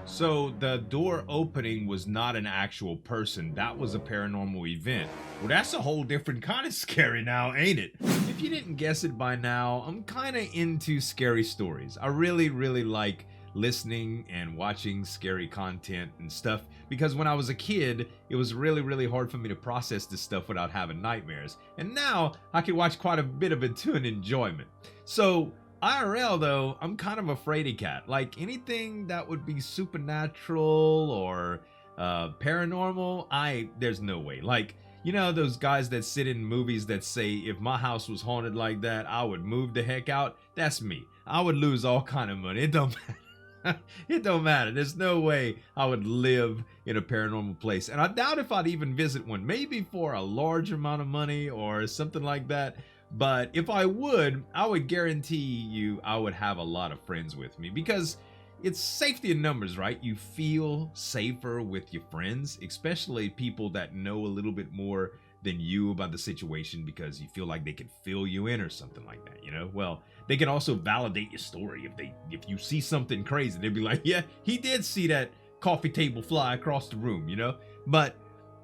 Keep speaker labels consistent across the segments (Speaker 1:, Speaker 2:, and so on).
Speaker 1: So the door opening was not an actual person. That was a paranormal event. Well, that's a whole different kind of scary now, ain't it? If you didn't guess it by now, I'm kind of into scary stories. I really, really like listening and watching scary content and stuff because when I was a kid, it was really, really hard for me to process this stuff without having nightmares. And now I can watch quite a bit of it to an enjoyment. So IRL though, I'm kind of a fraidy cat. Like anything that would be supernatural or paranormal, there's no way. Like, you know those guys that sit in movies that say, if my house was haunted like that, I would move the heck out? That's me. I would lose all kind of money. It don't matter. It don't matter. There's no way I would live in a paranormal place. And I doubt if I'd even visit one. Maybe for a large amount of money or something like that. But if I would guarantee you I would have a lot of friends with me because it's safety in numbers, right? You feel safer with your friends, especially people that know a little bit more than you about the situation because you feel like they can fill you in or something like that, you know? Well, they can also validate your story. If you see something crazy, they'd be like, yeah, he did see that coffee table fly across the room, you know? But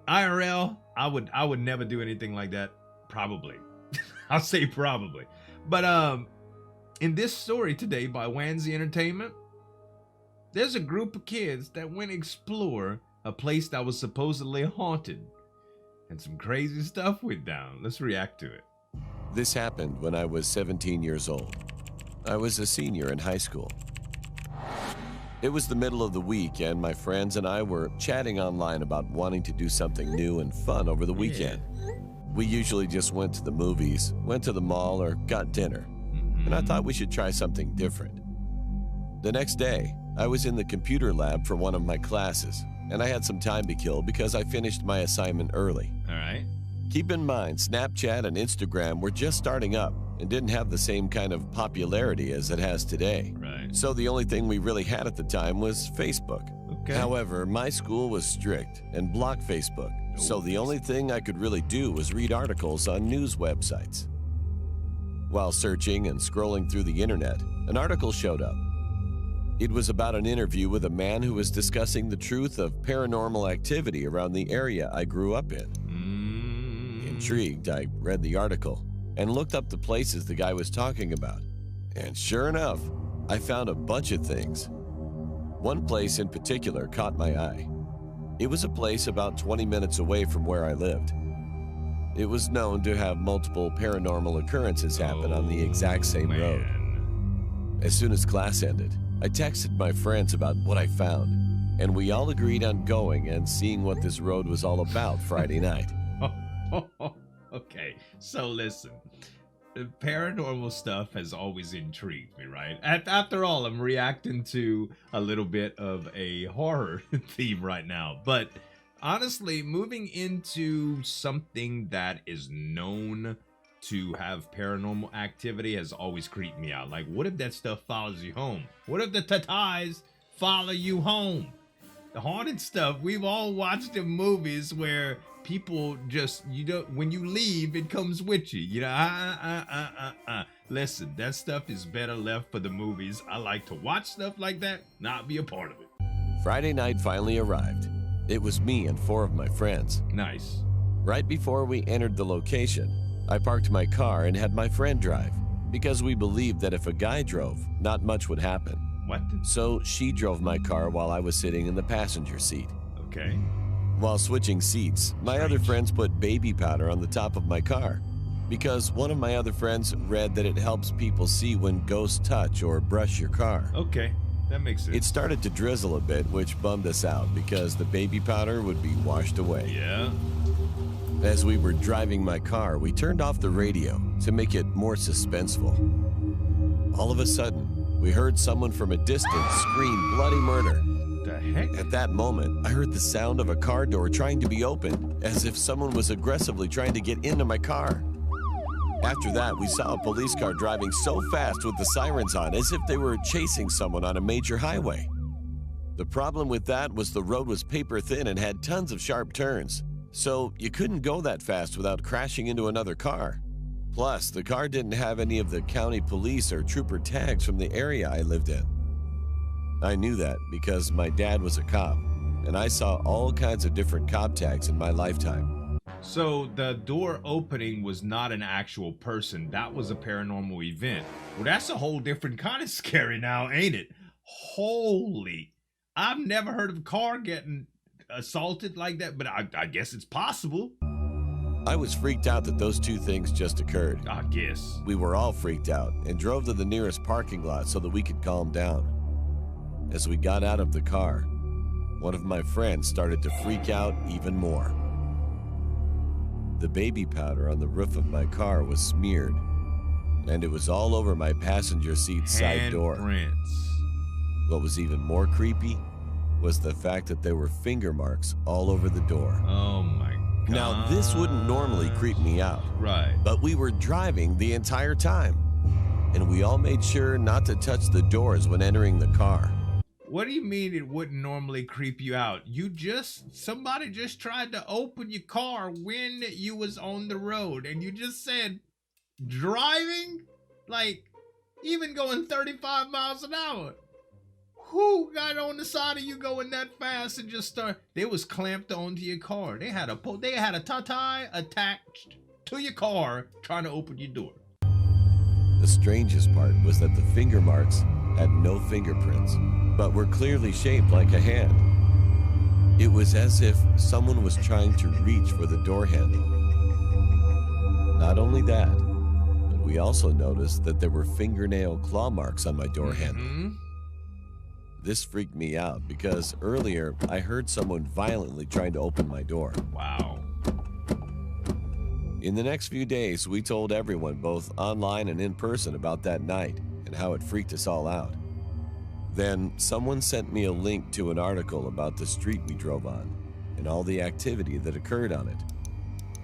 Speaker 1: IRL, I would never do anything like that. Probably. I'll say probably. But in this story today by Wansee Entertainment, there's a group of kids that went explore a place that was supposedly haunted. And some crazy stuff went down. Let's react to it.
Speaker 2: This happened when I was 17 years old. I was a senior in high school. It was the middle of the week, and my friends and I were chatting online about wanting to do something new and fun over the weekend. We usually just went to the movies, went to the mall, or got dinner. And I thought we should try something different. The next day, I was in the computer lab for one of my classes, and I had some time to kill because I finished my assignment early.
Speaker 1: All right.
Speaker 2: Keep in mind, Snapchat and Instagram were just starting up and didn't have the same kind of popularity as it has today.
Speaker 1: Right.
Speaker 2: So the only thing we really had at the time was Facebook.
Speaker 1: Okay.
Speaker 2: However, my school was strict and blocked Facebook, so the only thing I could really do was read articles on news websites. While searching and scrolling through the internet, an article showed up. It was about an interview with a man who was discussing the truth of paranormal activity around the area I grew up in. Intrigued, I read the article and looked up the places the guy was talking about. And sure enough, I found a bunch of things. One place in particular caught my eye. It was a place about 20 minutes away from where I lived. It was known to have multiple paranormal occurrences happen on the exact same road. As soon as class ended, I texted my friends about what I found, and we all agreed on going and seeing what this road was all about Friday night.
Speaker 1: Okay, so listen. The paranormal stuff has always intrigued me, right? After all, I'm reacting to a little bit of a horror theme right now. But honestly, moving into something that is known to have paranormal activity has always creeped me out. Like, what if that stuff follows you home? What if the Tatais follow you home? The haunted stuff, we've all watched in movies where people just, when you leave, it comes with you. You know, Listen, that stuff is better left for the movies. I like to watch stuff like that, not be a part of it.
Speaker 2: Friday night finally arrived. It was me and 4 of my friends.
Speaker 1: Nice.
Speaker 2: Right before we entered the location, I parked my car and had my friend drive because we believed that if a guy drove, not much would happen.
Speaker 1: What?
Speaker 2: So she drove my car while I was sitting in the passenger seat.
Speaker 1: Okay.
Speaker 2: While switching seats, my other friends put baby powder on the top of my car because one of my other friends read that it helps people see when ghosts touch or brush your car.
Speaker 1: Okay, that makes sense.
Speaker 2: It started to drizzle a bit, which bummed us out because the baby powder would be washed away.
Speaker 1: Yeah.
Speaker 2: As we were driving my car, we turned off the radio to make it more suspenseful. All of a sudden, we heard someone from a distance scream bloody murder.
Speaker 1: The heck?
Speaker 2: At that moment, I heard the sound of a car door trying to be opened, as if someone was aggressively trying to get into my car. After that, we saw a police car driving so fast with the sirens on, as if they were chasing someone on a major highway. The problem with that was the road was paper thin and had tons of sharp turns, so you couldn't go that fast without crashing into another car. Plus, the car didn't have any of the county police or trooper tags from the area I lived in. I knew that because my dad was a cop, and I saw all kinds of different cop tags in my lifetime.
Speaker 1: So the door opening was not an actual person. That was a paranormal event. Well, that's a whole different kind of scary now, ain't it? Holy. I've never heard of a car getting assaulted like that, but I guess it's possible.
Speaker 2: I was freaked out that those two things just occurred.
Speaker 1: I guess.
Speaker 2: We were all freaked out and drove to the nearest parking lot so that we could calm down. As we got out of the car, one of my friends started to freak out even more. The baby powder on the roof of my car was smeared, and it was all over my passenger seat side door.
Speaker 1: Handprints.
Speaker 2: What was even more creepy was the fact that there were finger marks all over the door.
Speaker 1: Oh my God.
Speaker 2: Now, this wouldn't normally creep me out.
Speaker 1: Right.
Speaker 2: But we were driving the entire time, and we all made sure not to touch the doors when entering the car.
Speaker 1: What do you mean it wouldn't normally creep you out? Somebody just tried to open your car when you was on the road, and you just said, driving? Like, even going 35 miles an hour. Who got on the side of you going that fast and just they was clamped onto your car. They had a tie attached to your car trying to open your door.
Speaker 2: The strangest part was that the finger marks had no fingerprints, but were clearly shaped like a hand. It was as if someone was trying to reach for the door handle. Not only that, but we also noticed that there were fingernail claw marks on my door handle. This freaked me out because earlier I heard someone violently trying to open my door.
Speaker 1: Wow.
Speaker 2: In the next few days, we told everyone, both online and in person, about that night and how it freaked us all out. Then someone sent me a link to an article about the street we drove on and all the activity that occurred on it.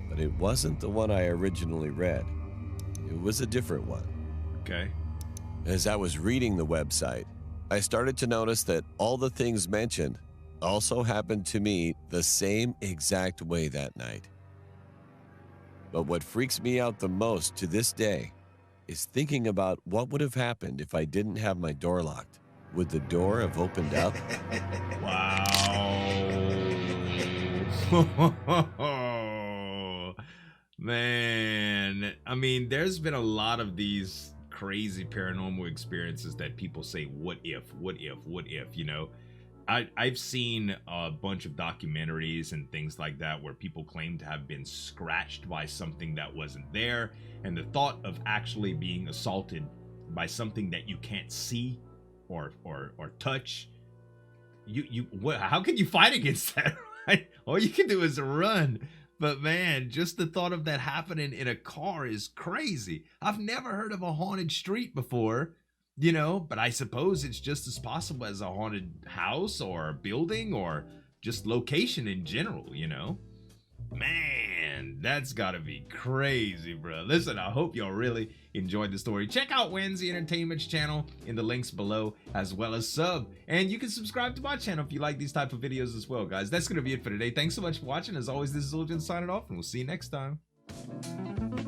Speaker 2: But it wasn't the one I originally read. It was a different one.
Speaker 1: Okay.
Speaker 2: As I was reading the website, I started to notice that all the things mentioned also happened to me the same exact way that night. But what freaks me out the most to this day is thinking about what would have happened if I didn't have my door locked. Would the door have opened up?
Speaker 1: Wow. Man. I mean, there's been a lot of these crazy paranormal experiences that people say, what if, you know? I've seen a bunch of documentaries and things like that where people claim to have been scratched by something that wasn't there, and the thought of actually being assaulted by something that you can't see or touch, how can you fight against that, right? All you can do is run. But man, just the thought of that happening in a car is crazy. I've never heard of a haunted street before, you know, but I suppose it's just as possible as a haunted house or a building or just location in general, you know? Man, that's gotta be crazy, bro. Listen, I hope y'all really enjoyed the story. Check out Wansee Entertainment's channel in the links below, as well as sub. And you can subscribe to my channel if you like these type of videos as well, guys. That's gonna be it for today. Thanks so much for watching. As always, this is Zueljin signing off, and we'll see you next time.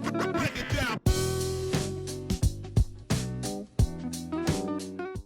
Speaker 3: Break it down.